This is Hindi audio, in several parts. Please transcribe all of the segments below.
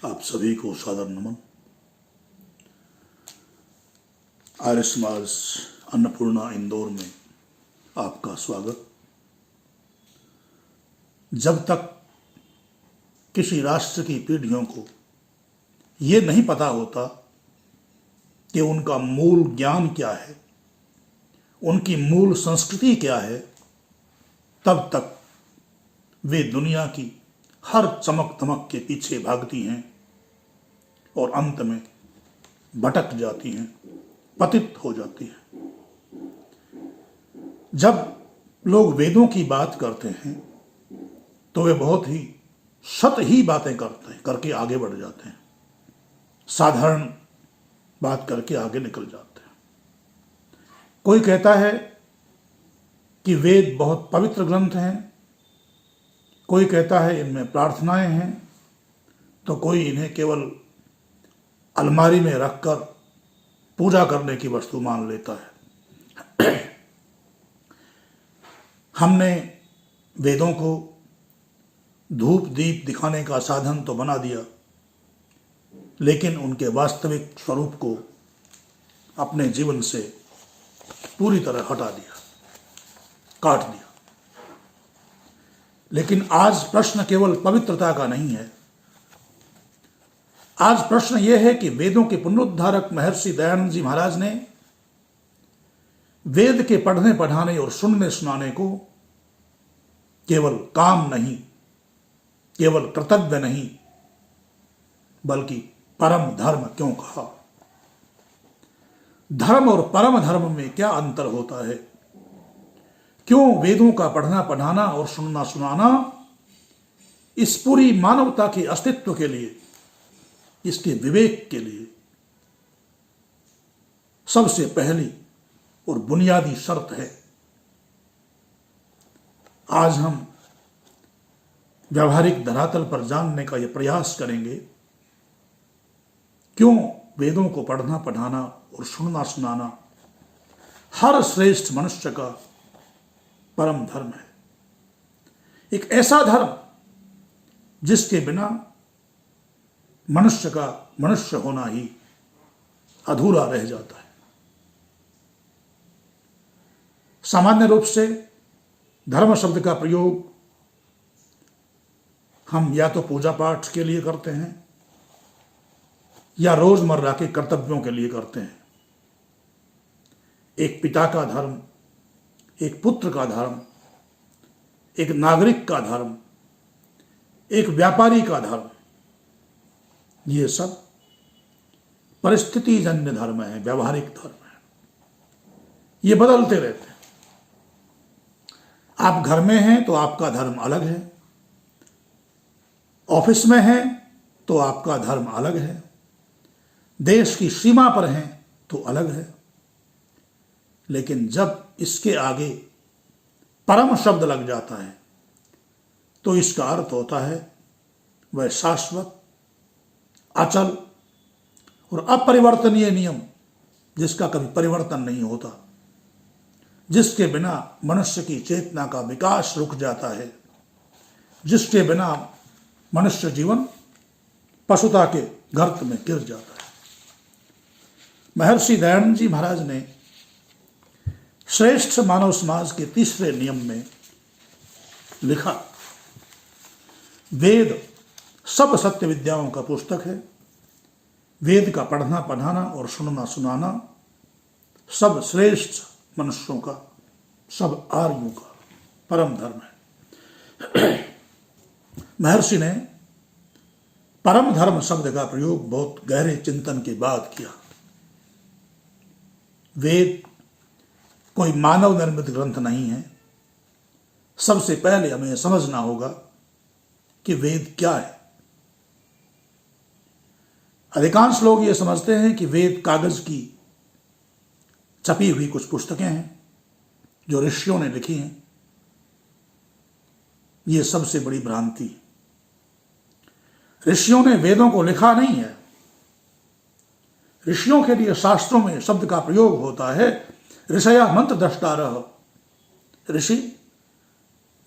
आप सभी को सादर नमन। आर्य समाज अन्नपूर्णा इंदौर में आपका स्वागत। जब तक किसी राष्ट्र की पीढ़ियों को ये नहीं पता होता कि उनका मूल ज्ञान क्या है, उनकी मूल संस्कृति क्या है, तब तक वे दुनिया की हर चमक दमक के पीछे भागती हैं और अंत में भटक जाती हैं, पतित हो जाती हैं। जब लोग वेदों की बात करते हैं तो वे बहुत ही सत ही बातें करके आगे बढ़ जाते हैं, साधारण बात करके आगे निकल जाते हैं। कोई कहता है कि वेद बहुत पवित्र ग्रंथ हैं, कोई कहता है इनमें प्रार्थनाएं हैं, तो कोई इन्हें केवल अलमारी में रखकर पूजा करने की वस्तु मान लेता है। हमने वेदों को धूप दीप दिखाने का साधन तो बना दिया, लेकिन उनके वास्तविक स्वरूप को अपने जीवन से पूरी तरह हटा दिया, काट दिया। लेकिन आज प्रश्न केवल पवित्रता का नहीं है। आज प्रश्न यह है कि वेदों के पुनरुद्धारक महर्षि दयानंद जी महाराज ने वेद के पढ़ने पढ़ाने और सुनने सुनाने को केवल काम नहीं, केवल कर्तव्य नहीं, बल्कि परम धर्म क्यों कहा? धर्म और परम धर्म में क्या अंतर होता है? क्यों वेदों का पढ़ना पढ़ाना और सुनना सुनाना इस पूरी मानवता के अस्तित्व के लिए, इसके विवेक के लिए सबसे पहली और बुनियादी शर्त है? आज हम व्यावहारिक धरातल पर जानने का यह प्रयास करेंगे, क्यों वेदों को पढ़ना पढ़ाना और सुनना सुनाना हर श्रेष्ठ मनुष्य का परम धर्म है। एक ऐसा धर्म जिसके बिना मनुष्य का मनुष्य होना ही अधूरा रह जाता है। सामान्य रूप से धर्म शब्द का प्रयोग हम या तो पूजा पाठ के लिए करते हैं या रोजमर्रा के कर्तव्यों के लिए करते हैं। एक पिता का धर्म, एक पुत्र का धर्म, एक नागरिक का धर्म, एक व्यापारी का धर्म, ये सब परिस्थिति जन्य धर्म है, व्यावहारिक धर्म है। ये बदलते रहते हैं। आप घर में हैं तो आपका धर्म अलग है, ऑफिस में हैं तो आपका धर्म अलग है, देश की सीमा पर हैं तो अलग है। लेकिन जब इसके आगे परम शब्द लग जाता है तो इसका अर्थ होता है वह शाश्वत, अचल और अपरिवर्तनीय नियम, जिसका कभी परिवर्तन नहीं होता, जिसके बिना मनुष्य की चेतना का विकास रुक जाता है, जिसके बिना मनुष्य जीवन पशुता के गर्त में गिर जाता है। महर्षि दयानंद जी महाराज ने श्रेष्ठ मानव समाज के तीसरे नियम में लिखा, वेद सब सत्य विद्याओं का पुस्तक है। वेद का पढ़ना पढ़ाना और सुनना सुनाना सब श्रेष्ठ मनुष्यों का, सब आर्यों का परम धर्म है। महर्षि ने परम धर्म शब्द का प्रयोग बहुत गहरे चिंतन के बाद किया। वेद कोई मानव निर्मित ग्रंथ नहीं है। सबसे पहले हमें समझना होगा कि वेद क्या है। अधिकांश लोग ये समझते हैं कि वेद कागज की छपी हुई कुछ पुस्तकें हैं जो ऋषियों ने लिखी हैं। ये सबसे बड़ी भ्रांति है। ऋषियों ने वेदों को लिखा नहीं है। ऋषियों के लिए शास्त्रों में शब्द का प्रयोग होता है ऋषया मंत्र द्रष्टारः। ऋषि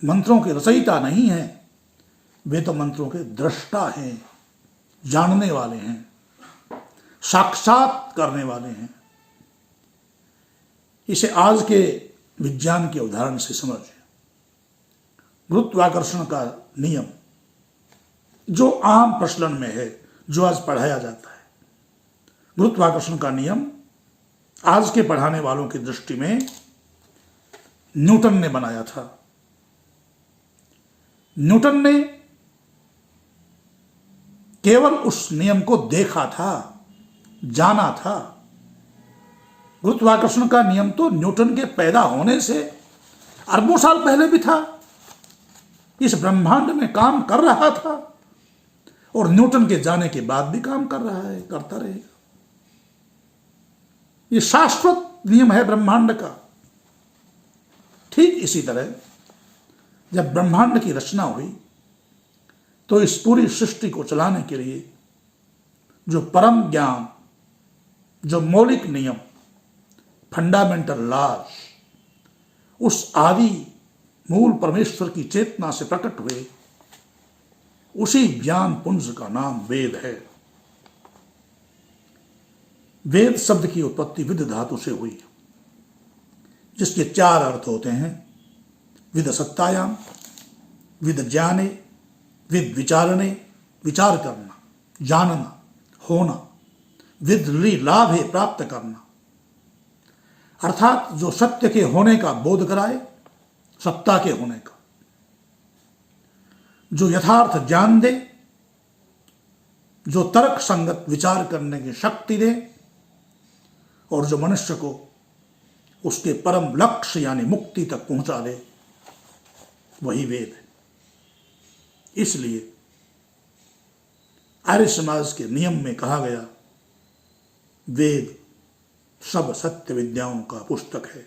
मंत्रों के रचयिता नहीं है, वे तो मंत्रों के दृष्टा हैं, जानने वाले हैं, साक्षात करने वाले हैं। इसे आज के विज्ञान के उदाहरण से समझिए। गुरुत्वाकर्षण का नियम जो आम प्रचलन में है, जो आज पढ़ाया जाता है, गुरुत्वाकर्षण का नियम आज के पढ़ाने वालों की दृष्टि में न्यूटन ने बनाया था। न्यूटन ने केवल उस नियम को देखा था, जाना था। गुरुत्वाकर्षण का नियम तो न्यूटन के पैदा होने से अरबों साल पहले भी था, इस ब्रह्मांड में काम कर रहा था और न्यूटन के जाने के बाद भी काम कर रहा है, करता रहेगा। ये शाश्वत नियम है ब्रह्मांड का। ठीक इसी तरह जब ब्रह्मांड की रचना हुई तो इस पूरी सृष्टि को चलाने के लिए जो परम ज्ञान, जो मौलिक नियम, फंडामेंटल लॉज, उस आदि मूल परमेश्वर की चेतना से प्रकट हुए, उसी ज्ञान पुंज का नाम वेद है। वेद शब्द की उत्पत्ति विद धातु से हुई, जिसके 4 अर्थ होते हैं: विद सत्तायाम, विद ज्ञाने, विद विचारणे, विचार करना, जानना, होना, विद लाभे, प्राप्त करना। अर्थात जो सत्य के होने का बोध कराए, सत्ता के होने का, जो यथार्थ ज्ञान दे, जो तर्क संगत विचार करने की शक्ति दे और जो मनुष्य को उसके परम लक्ष्य यानी मुक्ति तक पहुंचा दे, वही वेद है। इसलिए आर्य समाज के नियम में कहा गया, वेद सब सत्य विद्याओं का पुस्तक है।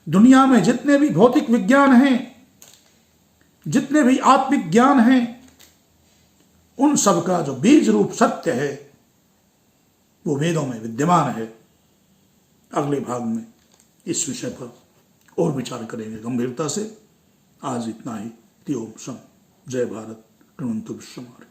दुनिया में जितने भी भौतिक विज्ञान हैं, जितने भी आत्मिक ज्ञान हैं, उन सब का जो बीज रूप सत्य है वो वेदों में विद्यमान है। अगले भाग में इस विषय पर और विचार करेंगे गंभीरता से। आज इतना ही। ओम शम। जय भारत। कृणवन्तु विश्वमार्य।